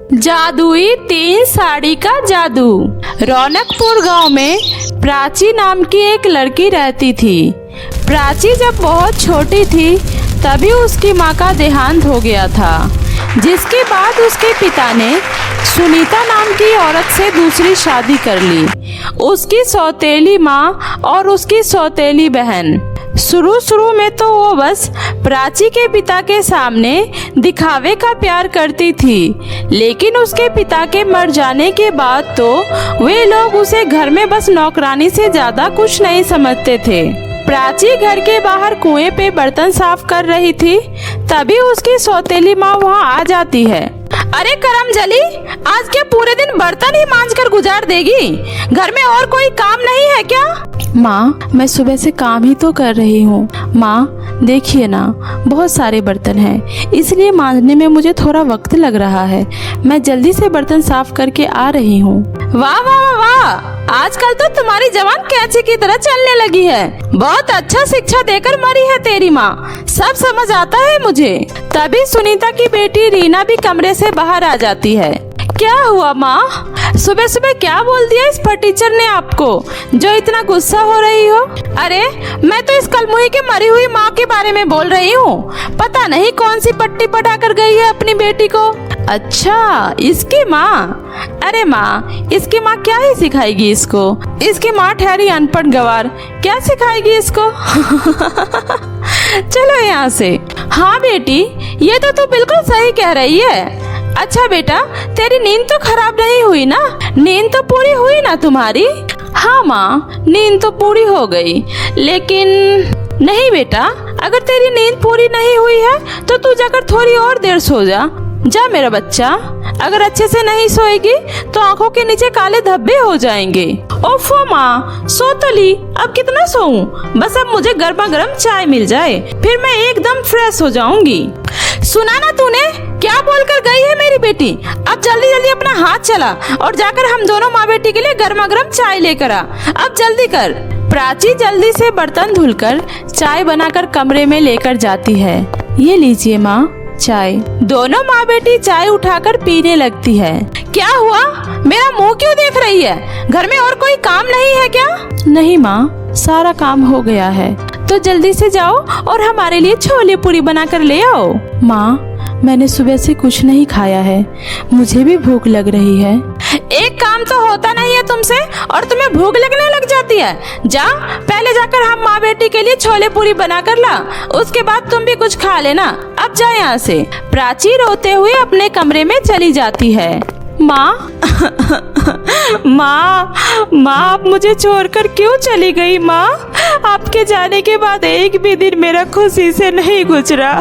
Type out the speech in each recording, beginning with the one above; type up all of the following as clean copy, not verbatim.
जादुई 3 साड़ी का जादू। रौनकपुर गांव में प्राची नाम की एक लड़की रहती थी। प्राची जब बहुत छोटी थी तभी उसकी माँ का देहांत हो गया था, जिसके बाद उसके पिता ने सुनीता नाम की औरत से दूसरी शादी कर ली। उसकी सौतेली माँ और उसकी सौतेली बहन। शुरू में तो वो बस प्राची के पिता के सामने दिखावे का प्यार करती थी, लेकिन उसके पिता के मर जाने के बाद तो वे लोग उसे घर में बस नौकरानी से ज्यादा कुछ नहीं समझते थे। प्राची घर के बाहर कुएं पे बर्तन साफ कर रही थी, तभी उसकी सौतेली माँ वहाँ आ जाती है। अरे करमजली, आज क्या पूरे दिन बर्तन ही मांजकर गुजार देगी? घर में और कोई काम नहीं है क्या? माँ, मैं सुबह से काम ही तो कर रही हूँ। माँ देखिए ना, बहुत सारे बर्तन हैं, इसलिए मांजने में मुझे थोड़ा वक्त लग रहा है। मैं जल्दी से बर्तन साफ करके आ रही हूँ। वाह वाह वाह वाह, आजकल तो तुम्हारी जवान कैंची की तरह चलने लगी है। बहुत अच्छा शिक्षा देकर मरी है तेरी माँ, सब समझ आता है मुझे। तभी सुनीता की बेटी रीना भी कमरे से बाहर आ जाती है। क्या हुआ माँ? सुबह सुबह क्या बोल दिया इस फटीचर ने आपको, जो इतना गुस्सा हो रही हो? अरे मैं तो इस कलमुही की मरी हुई माँ के बारे में बोल रही हूँ। पता नहीं कौन सी पट्टी पटा कर गई है अपनी बेटी को। अच्छा, इसकी माँ? अरे माँ, इसकी माँ क्या ही सिखाएगी इसको? इसकी माँ ठहरी अनपढ़ गवार, क्या सिखाएगी इसको? चलो यहाँ से। हाँ बेटी, ये तो तू बिल्कुल सही कह रही है। अच्छा बेटा, तेरी नींद तो खराब नहीं हुई ना? नींद तो पूरी हुई ना तुम्हारी? हाँ माँ, नींद तो पूरी हो गई, लेकिन नहीं बेटा, अगर तेरी नींद पूरी नहीं हुई है तो तू जाकर थोड़ी और देर सो जा। जा मेरा बच्चा, अगर अच्छे से नहीं सोएगी तो आंखों के नीचे काले धब्बे हो जाएंगे। ओफो माँ, सो तो ली, अब कितना सोऊं? बस अब मुझे गर्मा गर्म चाय मिल जाए, फिर मैं एकदम फ्रेश हो जाऊंगी। सुना ना तूने, क्या बोलकर गई है मेरी बेटी? अब जल्दी जल्दी अपना हाथ चला और जाकर हम दोनों माँ बेटी के लिए गर्मा गर्म चाय लेकर आ। अब जल्दी कर। प्राची जल्दी से बर्तन धुलकर चाय बनाकर कमरे में लेकर जाती है। ये लीजिए माँ चाय। दोनों माँ बेटी चाय उठाकर पीने लगती है। क्या हुआ? मेरा मुंह क्यों देख रही है? घर में और कोई काम नहीं है क्या? नहीं माँ, सारा काम हो गया है, तो जल्दी से जाओ और हमारे लिए छोले पूरी बना कर ले आओ। माँ, मैंने सुबह से कुछ नहीं खाया है, मुझे भी भूख लग रही है। एक काम तो होता नहीं है तुमसे और तुम्हें भूख लगने लग जाती है। जा, पहले जाकर हम माँ बेटी के लिए छोले पूरी बना कर ला, उसके बाद तुम भी कुछ खा लेना। अब जा यहाँ से। प्राची रोते हुए अपने कमरे में चली जाती है। माँ माँ, आप मुझे छोड़कर क्यों चली गई? माँ, आपके जाने के बाद एक भी दिन मेरा खुशी से नहीं गुजरा।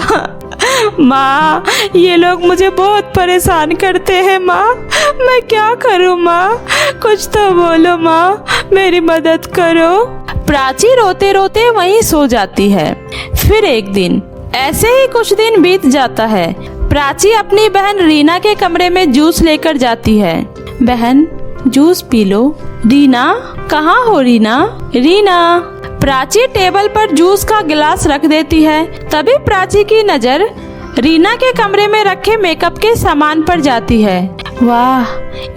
माँ, ये लोग मुझे बहुत परेशान करते हैं। माँ, मैं क्या करूँ? माँ, कुछ तो बोलो माँ, मेरी मदद करो। प्राची रोते रोते वहीं सो जाती है। फिर एक दिन ऐसे ही कुछ दिन बीत जाता है। प्राची अपनी बहन रीना के कमरे में जूस लेकर जाती है। बहन, जूस पी लो। रीना, कहाँ हो रीना? रीना। प्राची टेबल पर जूस का गिलास रख देती है। तभी प्राची की नजर रीना के कमरे में रखे मेकअप के सामान पर जाती है। वाह,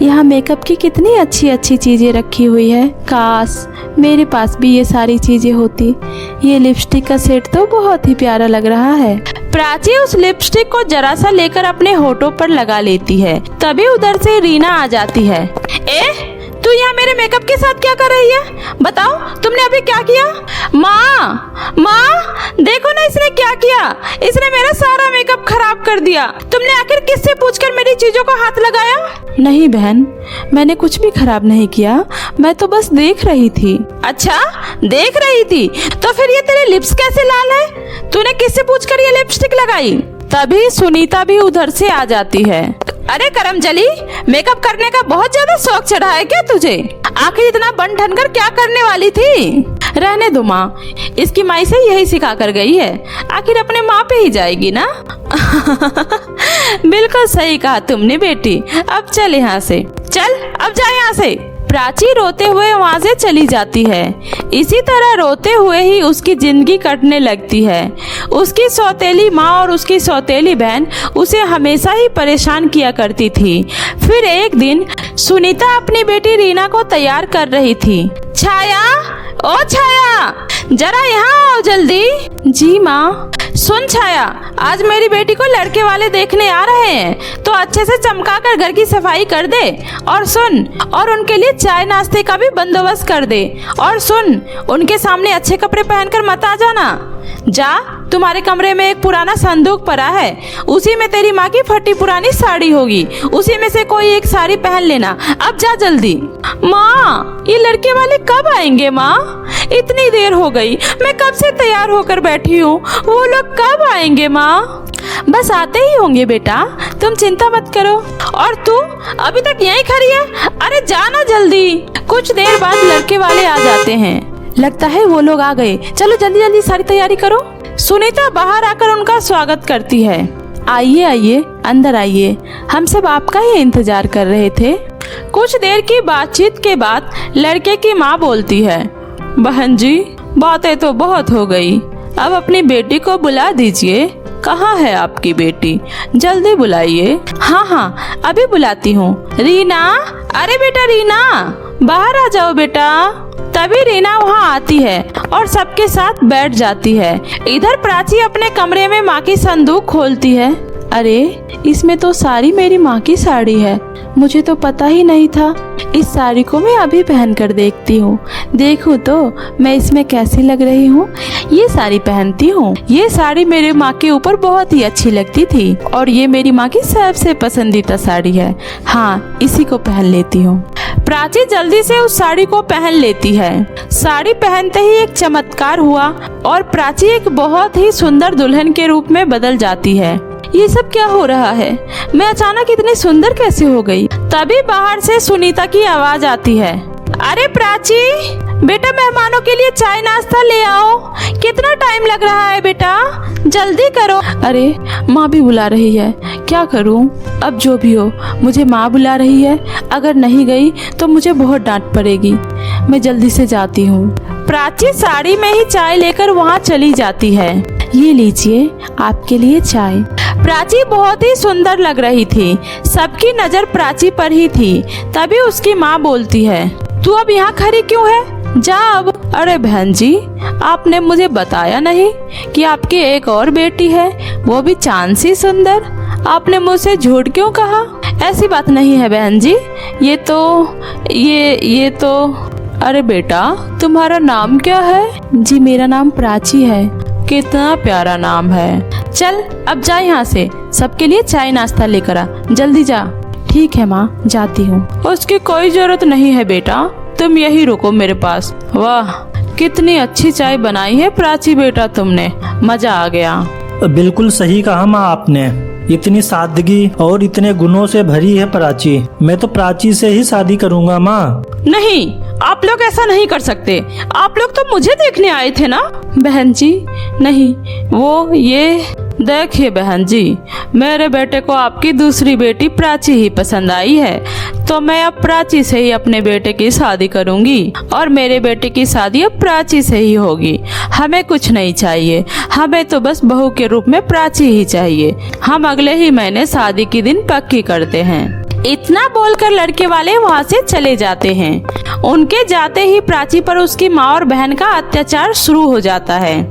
यहाँ मेकअप की कितनी अच्छी अच्छी चीजें रखी हुई है। काश मेरे पास भी ये सारी चीजें होती। ये लिपस्टिक का सेट तो बहुत ही प्यारा लग रहा है। प्राची उस लिपस्टिक को जरा सा लेकर अपने होठों पर लगा लेती है। तभी उधर से रीना आ जाती है। तू यहाँ मेरे मेकअप के साथ क्या कर रही है? बताओ, तुमने अभी क्या किया? माँ, देखो ना इसने क्या किया। इसने मेरा सारा मेकअप खराब कर दिया। तुमने आखिर किससे पूछकर मेरी चीजों को हाथ लगाया? नहीं बहन, मैंने कुछ भी खराब नहीं किया, मैं तो बस देख रही थी। अच्छा, देख रही थी? तो फिर ये तेरे लिप्स कैसे लाल है? तूने किससे पूछकर ये लिपस्टिक लगाई? तभी सुनीता भी उधर से आ जाती है। अरे करमजली, मेकअप करने का बहुत ज्यादा शौक चढ़ा है क्या तुझे? आखिर इतना बन ठन कर क्या करने वाली थी? रहने दो माँ, इसकी माई से यही सिखा कर गई है, आखिर अपने माँ पे ही जाएगी ना। बिल्कुल सही कहा तुमने बेटी। अब चल यहाँ से, चल अब जा यहाँ से। प्राची रोते हुए वहाँ से चली जाती है। इसी तरह रोते हुए ही उसकी जिंदगी कटने लगती है। उसकी सौतेली माँ और उसकी सौतेली बहन उसे हमेशा ही परेशान किया करती थी। फिर एक दिन सुनीता अपनी बेटी रीना को तैयार कर रही थी। छाया, ओ छाया, जरा यहाँ आओ जल्दी। जी माँ। सुन छाया, आज मेरी बेटी को लड़के वाले देखने आ रहे हैं, तो अच्छे से चमका कर घर की सफाई कर दे। और सुन, और उनके लिए चाय नाश्ते का भी बंदोबस्त कर दे। और सुन, उनके सामने अच्छे कपड़े पहनकर मत आ जाना। जा, तुम्हारे कमरे में एक पुराना संदूक पड़ा है, उसी में तेरी माँ की फटी पुरानी साड़ी होगी, उसी में से कोई एक साड़ी पहन लेना। अब जा जल्दी। माँ, ये लड़के वाले कब आएंगे माँ? इतनी देर हो गई, मैं कब से तैयार होकर बैठी हूँ, वो लोग कब आएंगे माँ? बस आते ही होंगे बेटा, तुम चिंता मत करो। और तू अभी तक यहीं खड़ी है? अरे जाना जल्दी। कुछ देर बाद लड़के वाले आ जाते हैं। लगता है वो लोग आ गए, चलो जल्दी जल्दी सारी तैयारी करो। सुनीता बाहर आकर उनका स्वागत करती है। आइए आइए, अंदर आइए, हम सब आपका ही इंतजार कर रहे थे। कुछ देर की बातचीत के बाद लड़के की माँ बोलती है, बहन जी, बातें तो बहुत हो गई, अब अपनी बेटी को बुला दीजिए। कहाँ है आपकी बेटी? जल्दी बुलाइए। हाँ हाँ, अभी बुलाती हूँ। रीना, अरे बेटा रीना, बाहर आ जाओ बेटा। तभी रीना वहाँ आती है और सबके साथ बैठ जाती है। इधर प्राची अपने कमरे में माँ की संदूक खोलती है। अरे, इसमें तो सारी मेरी माँ की साड़ी है, मुझे तो पता ही नहीं था। इस साड़ी को मैं अभी पहन कर देखती हूँ, देखूँ तो मैं इसमें कैसी लग रही हूँ। ये साड़ी पहनती हूँ। ये साड़ी मेरे माँ के ऊपर बहुत ही अच्छी लगती थी और ये मेरी माँ की सबसे पसंदीदा साड़ी है। हाँ, इसी को पहन लेती हूँ। प्राची जल्दी से उस साड़ी को पहन लेती है। साड़ी पहनते ही एक चमत्कार हुआ और प्राची एक बहुत ही सुंदर दुल्हन के रूप में बदल जाती है। ये सब क्या हो रहा है? मैं अचानक इतनी सुंदर कैसे हो गई? तभी बाहर से सुनीता की आवाज आती है। अरे प्राची, बेटा मेहमानों के लिए चाय नाश्ता ले आओ। कितना टाइम लग रहा है बेटा, जल्दी करो। अरे, माँ भी बुला रही है, क्या करूँ? अब जो भी हो, मुझे माँ बुला रही है, अगर नहीं गई तो मुझे बहुत डांट पड़ेगी। मैं जल्दी से जाती हूँ। प्राची साड़ी में ही चाय लेकर वहाँ चली जाती है। ये लीजिए आपके लिए चाय। प्राची बहुत ही सुंदर लग रही थी, सबकी नजर प्राची पर ही थी। तभी उसकी माँ बोलती है, तू अब यहाँ खड़ी क्यों है? जा अब। अरे बहन जी, आपने मुझे बताया नहीं कि आपकी एक और बेटी है, वो भी चांद सी सुंदर। आपने मुझसे झूठ क्यों कहा? ऐसी बात नहीं है बहन जी, ये तो अरे बेटा, तुम्हारा नाम क्या है? जी मेरा नाम प्राची है। कितना प्यारा नाम है। चल अब जा यहाँ से, सबके लिए चाय नाश्ता लेकर आ, जल्दी जा। ठीक है माँ, जाती हूँ। उसकी कोई जरूरत नहीं है बेटा, तुम यही रुको मेरे पास। वाह, कितनी अच्छी चाय बनाई है प्राची बेटा तुमने, मजा आ गया। बिल्कुल सही कहा माँ आपने, इतनी सादगी और इतने गुणों से भरी है प्राची। मैं तो प्राची से ही शादी करूँगा माँ। नहीं, आप लोग ऐसा नहीं कर सकते, आप लोग तो मुझे देखने आए थे ना। बहन जी नहीं, वो ये देखिए बहन जी, मेरे बेटे को आपकी दूसरी बेटी प्राची ही पसंद आई है, तो मैं अब प्राची से ही अपने बेटे की शादी करूंगी और मेरे बेटे की शादी अब प्राची से ही होगी। हमें कुछ नहीं चाहिए, हमें तो बस बहू के रूप में प्राची ही चाहिए। हम अगले ही महीने शादी की दिन पक्की करते हैं। इतना बोलकर लड़के वाले वहाँ से चले जाते हैं। उनके जाते ही प्राची पर उसकी माँ और बहन का अत्याचार शुरू हो जाता है।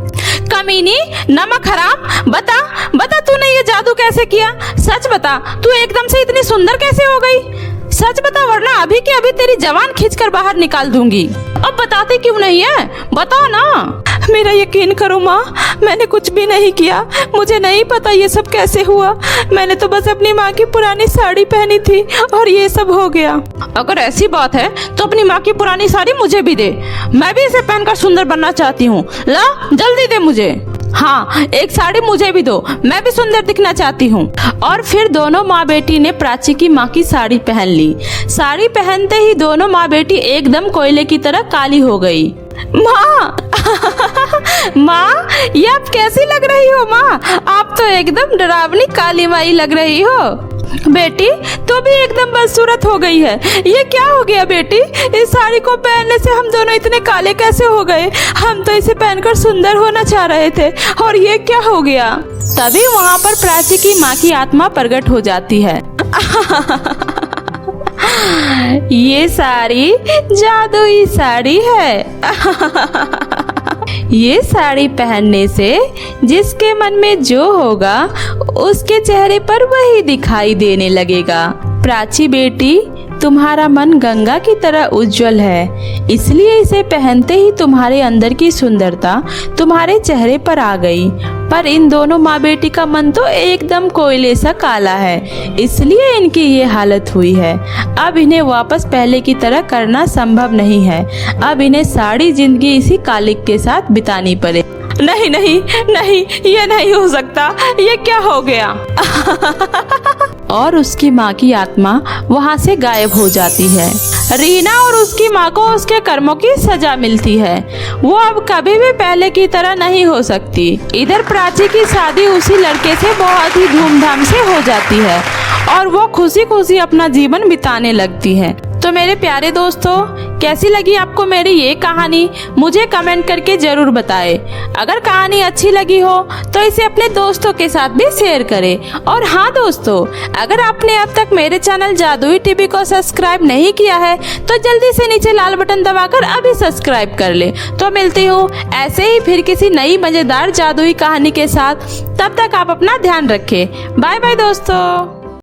कमीनी, नमक हराम, बता बता तूने ये जादू कैसे किया? सच बता, तू एकदम से इतनी सुंदर कैसे हो गई? सच बता, वरना अभी के अभी तेरी जवान खींचकर बाहर निकाल दूंगी। अब बताते क्यों नहीं है, बताओ ना। मेरा यकीन करो माँ, मैंने कुछ भी नहीं किया, मुझे नहीं पता ये सब कैसे हुआ। मैंने तो बस अपनी माँ की पुरानी साड़ी पहनी थी और ये सब हो गया। अगर ऐसी बात है तो अपनी माँ की पुरानी साड़ी मुझे भी दे, मैं भी इसे पहनकर सुंदर बनना चाहती हूँ। ला जल्दी दे मुझे। हाँ, एक साड़ी मुझे भी दो, मैं भी सुंदर दिखना चाहती हूँ। और फिर दोनों माँ बेटी ने प्राची की माँ की साड़ी पहन ली। साड़ी पहनते ही दोनों माँ बेटी एकदम कोयले की तरह काली हो गई। माँ माँ, ये आप कैसी लग रही हो माँ? आप तो एकदम डरावनी काली माई लग रही हो। बेटी तू भी एकदम बदसूरत हो गई है। ये क्या हो गया बेटी? इस साड़ी को पहनने से हम दोनों इतने काले कैसे हो गए? हम तो इसे पहनकर सुंदर होना चाह रहे थे और ये क्या हो गया? तभी वहाँ पर प्राची की माँ की आत्मा प्रकट हो जाती है। ये साड़ी जादुई साड़ी है। ये साड़ी पहनने से जिसके मन में जो होगा उसके चेहरे पर वही दिखाई देने लगेगा। प्राची बेटी, तुम्हारा मन गंगा की तरह उज्जवल है, इसलिए इसे पहनते ही तुम्हारे अंदर की सुंदरता तुम्हारे चेहरे पर आ गई। पर इन दोनों माँ बेटी का मन तो एकदम कोयले सा काला है, इसलिए इनकी ये हालत हुई है। अब इन्हें वापस पहले की तरह करना संभव नहीं है। अब इन्हें सारी जिंदगी इसी कालिक के साथ बितानी पड़े। नहीं नहीं नहीं, ये नहीं हो सकता। ये क्या हो गया? और उसकी माँ की आत्मा वहाँ से गायब हो जाती है। रीना और उसकी माँ को उसके कर्मों की सजा मिलती है। वो अब कभी भी पहले की तरह नहीं हो सकती। इधर प्राची की शादी उसी लड़के से बहुत ही धूमधाम से हो जाती है और वो खुशी खुशी अपना जीवन बिताने लगती है। तो मेरे प्यारे दोस्तों, कैसी लगी आपको मेरी ये कहानी? मुझे कमेंट करके जरूर बताएं। अगर कहानी अच्छी लगी हो तो इसे अपने दोस्तों के साथ भी शेयर करें। और हाँ दोस्तों, अगर आपने अब तक मेरे चैनल जादुई टीवी को सब्सक्राइब नहीं किया है तो जल्दी से नीचे लाल बटन दबाकर अभी सब्सक्राइब कर ले। तो मिलती हूँ ऐसे ही फिर किसी नई मजेदार जादुई कहानी के साथ। तब तक आप अपना ध्यान रखें। बाय बाय दोस्तों।